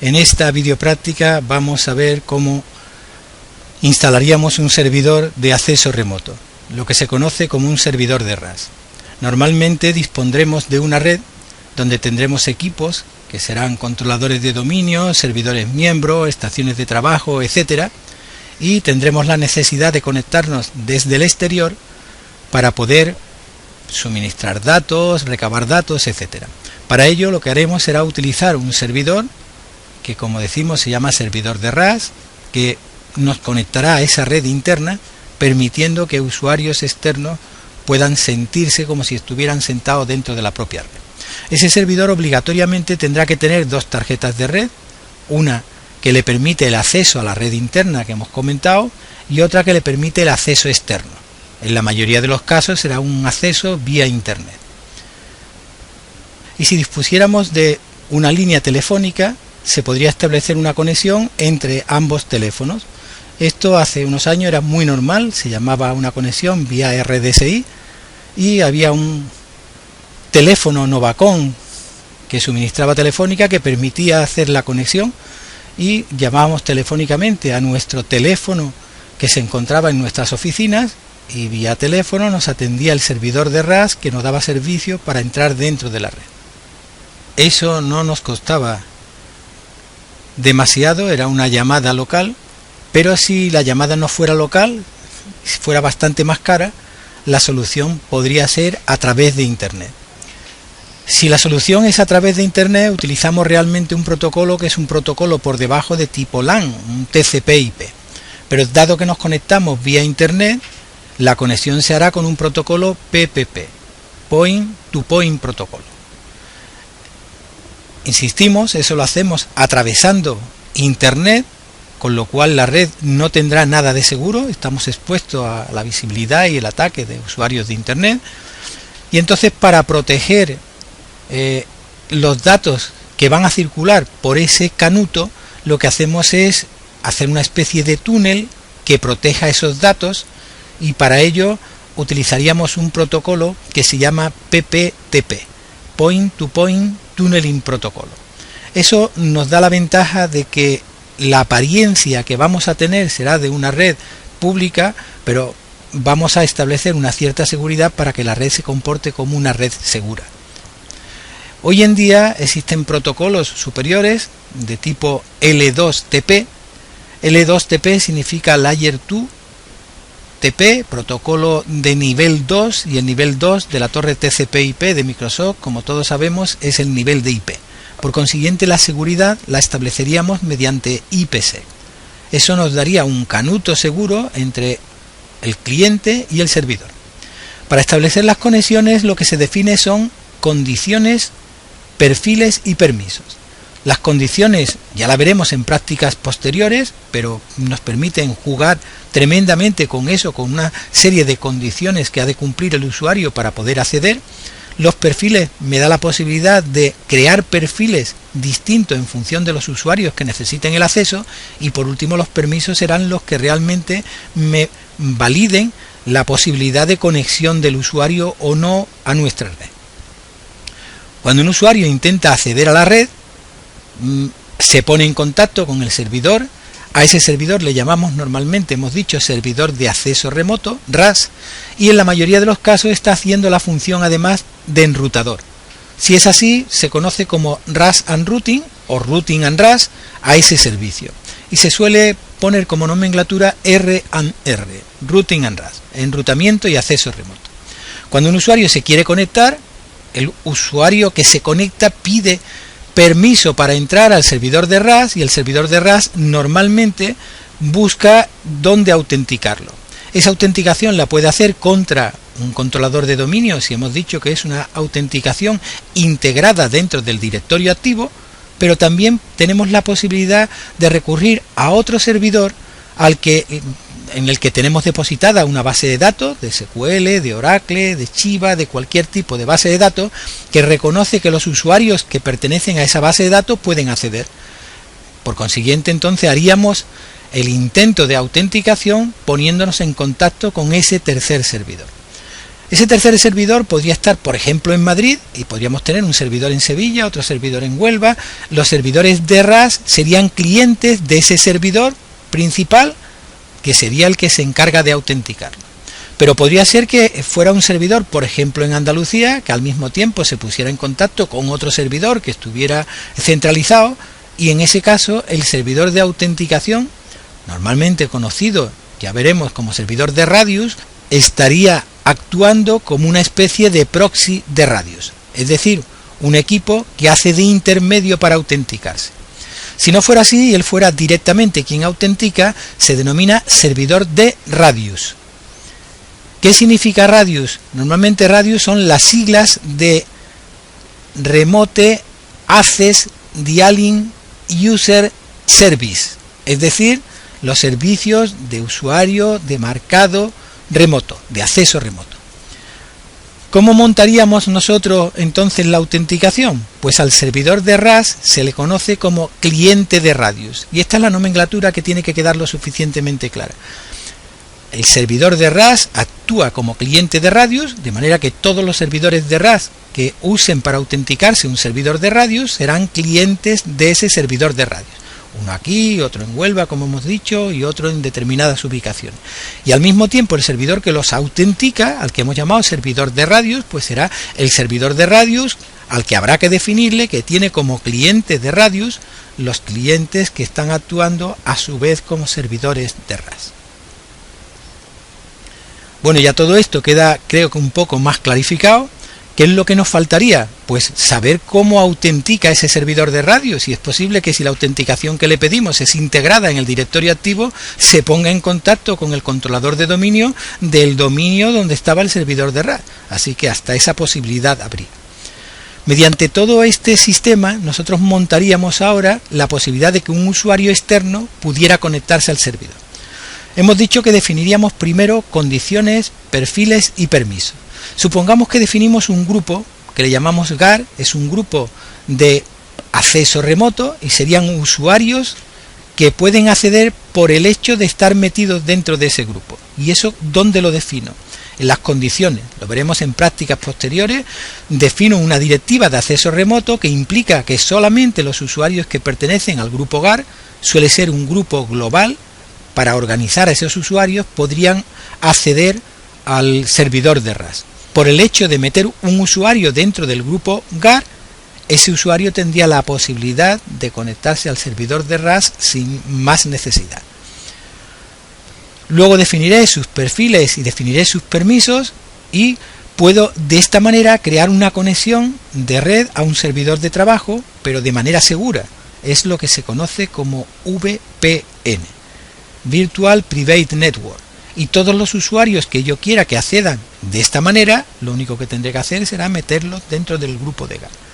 En esta videopráctica vamos a ver cómo instalaríamos un servidor de acceso remoto, lo que se conoce como un servidor de RAS. Normalmente dispondremos de una red donde tendremos equipos que serán controladores de dominio, servidores miembro, estaciones de trabajo, etcétera, y tendremos la necesidad de conectarnos desde el exterior para poder suministrar datos, recabar datos, etcétera. Para ello lo que haremos será utilizar un servidor que, como decimos, se llama servidor de RAS, que nos conectará a esa red interna, permitiendo que usuarios externos puedan sentirse como si estuvieran sentados dentro de la propia red. Ese servidor obligatoriamente tendrá que tener dos tarjetas de red, una que le permite el acceso a la red interna que hemos comentado y otra que le permite el acceso externo. En la mayoría de los casos será un acceso vía internet. Y si dispusiéramos de una línea telefónica, se podría establecer una conexión entre ambos teléfonos. Esto hace unos años era muy normal, se llamaba una conexión vía RDSI, y había un teléfono Novacom que suministraba Telefónica que permitía hacer la conexión, y llamábamos telefónicamente a nuestro teléfono que se encontraba en nuestras oficinas, y vía teléfono nos atendía el servidor de RAS que nos daba servicio para entrar dentro de la red. Eso no nos costaba demasiado, era una llamada local, pero si la llamada no fuera local, si fuera bastante más cara, la solución podría ser a través de Internet. Si la solución es a través de Internet, utilizamos realmente un protocolo que es un protocolo por debajo de tipo LAN, un TCP/IP. Pero dado que nos conectamos vía Internet, la conexión se hará con un protocolo PPP, Point to Point Protocol. Insistimos, eso lo hacemos atravesando Internet, con lo cual la red no tendrá nada de seguro, estamos expuestos a la visibilidad y el ataque de usuarios de Internet, y entonces para proteger los datos que van a circular por ese canuto, lo que hacemos es hacer una especie de túnel que proteja esos datos, y para ello utilizaríamos un protocolo que se llama PPTP, Point to Point Tunneling Protocol. Eso nos da la ventaja de que la apariencia que vamos a tener será de una red pública, pero vamos a establecer una cierta seguridad para que la red se comporte como una red segura. Hoy en día existen protocolos superiores de tipo L2TP. L2TP significa Layer 2 TP, protocolo de nivel 2, y el nivel 2 de la torre TCP/IP de Microsoft, como todos sabemos, es el nivel de IP. Por consiguiente, la seguridad la estableceríamos mediante IPsec. Eso nos daría un canuto seguro entre el cliente y el servidor. Para establecer las conexiones, lo que se define son condiciones, perfiles y permisos. Las condiciones ya la veremos en prácticas posteriores, pero nos permiten jugar tremendamente con eso, con una serie de condiciones que ha de cumplir el usuario para poder acceder. Los perfiles me da la posibilidad de crear perfiles distintos en función de los usuarios que necesiten el acceso, y por último los permisos serán los que realmente me validen la posibilidad de conexión del usuario o no a nuestra red. Cuando un usuario intenta acceder a la red, se pone en contacto con el servidor. A ese servidor le llamamos normalmente, hemos dicho, servidor de acceso remoto, RAS, y en la mayoría de los casos está haciendo la función además de enrutador. Si es así, se conoce como RAS and Routing o Routing and RAS a ese servicio, y se suele poner como nomenclatura R&R, Routing and RAS, enrutamiento y acceso remoto. Cuando un usuario se quiere conectar, el usuario que se conecta pide permiso para entrar al servidor de RAS, y el servidor de RAS normalmente busca dónde autenticarlo. Esa autenticación la puede hacer contra un controlador de dominio, si hemos dicho que es una autenticación integrada dentro del directorio activo, pero también tenemos la posibilidad de recurrir a otro servidor en el que tenemos depositada una base de datos de SQL, de Oracle, de Chiva, de cualquier tipo de base de datos, que reconoce que los usuarios que pertenecen a esa base de datos pueden acceder. Por consiguiente, entonces haríamos el intento de autenticación poniéndonos en contacto con ese tercer servidor. Ese tercer servidor podría estar, por ejemplo, en Madrid, y podríamos tener un servidor en Sevilla, otro servidor en Huelva. Los servidores de RAS serían clientes de ese servidor principal, que sería el que se encarga de autenticarlo. Pero podría ser que fuera un servidor, por ejemplo, en Andalucía, que al mismo tiempo se pusiera en contacto con otro servidor que estuviera centralizado, y en ese caso el servidor de autenticación, normalmente conocido, ya veremos, como servidor de Radius, estaría actuando como una especie de proxy de Radius, es decir, un equipo que hace de intermedio para autenticarse. Si no fuera así y él fuera directamente quien autentica, se denomina servidor de Radius. ¿Qué significa Radius? Normalmente Radius son las siglas de Remote Access Dialing User Service, es decir, los servicios de usuario de marcado remoto, de acceso remoto. ¿Cómo montaríamos nosotros entonces la autenticación? Pues al servidor de RAS se le conoce como cliente de Radius, y esta es la nomenclatura que tiene que quedar lo suficientemente clara. El servidor de RAS actúa como cliente de Radius, de manera que todos los servidores de RAS que usen para autenticarse un servidor de Radius serán clientes de ese servidor de Radius. Uno aquí, otro en Huelva, como hemos dicho, y otro en determinadas ubicaciones. Y al mismo tiempo el servidor que los autentica, al que hemos llamado servidor de Radius, pues será el servidor de Radius al que habrá que definirle que tiene como cliente de Radius los clientes que están actuando a su vez como servidores de RAS. Bueno, ya todo esto queda, creo que un poco más clarificado. ¿Qué es lo que nos faltaría? Pues saber cómo autentica ese servidor de Radius, y es posible que si la autenticación que le pedimos es integrada en el directorio activo, se ponga en contacto con el controlador de dominio del dominio donde estaba el servidor de RAS. Así que hasta esa posibilidad habría. Mediante todo este sistema, nosotros montaríamos ahora la posibilidad de que un usuario externo pudiera conectarse al servidor. Hemos dicho que definiríamos primero condiciones, perfiles y permisos. Supongamos que definimos un grupo que le llamamos GAR, es un grupo de acceso remoto y serían usuarios que pueden acceder por el hecho de estar metidos dentro de ese grupo. ¿Y eso dónde lo defino? En las condiciones, lo veremos en prácticas posteriores. Defino una directiva de acceso remoto que implica que solamente los usuarios que pertenecen al grupo GAR, suele ser un grupo global, para organizar a esos usuarios podrían acceder al servidor de RAS. Por el hecho de meter un usuario dentro del grupo GAR, ese usuario tendría la posibilidad de conectarse al servidor de RAS sin más necesidad. Luego definiré sus perfiles y definiré sus permisos, y puedo de esta manera crear una conexión de red a un servidor de trabajo, pero de manera segura. Es lo que se conoce como VPN, Virtual Private Network. Y todos los usuarios que yo quiera que accedan de esta manera, lo único que tendré que hacer será meterlos dentro del grupo de GAR.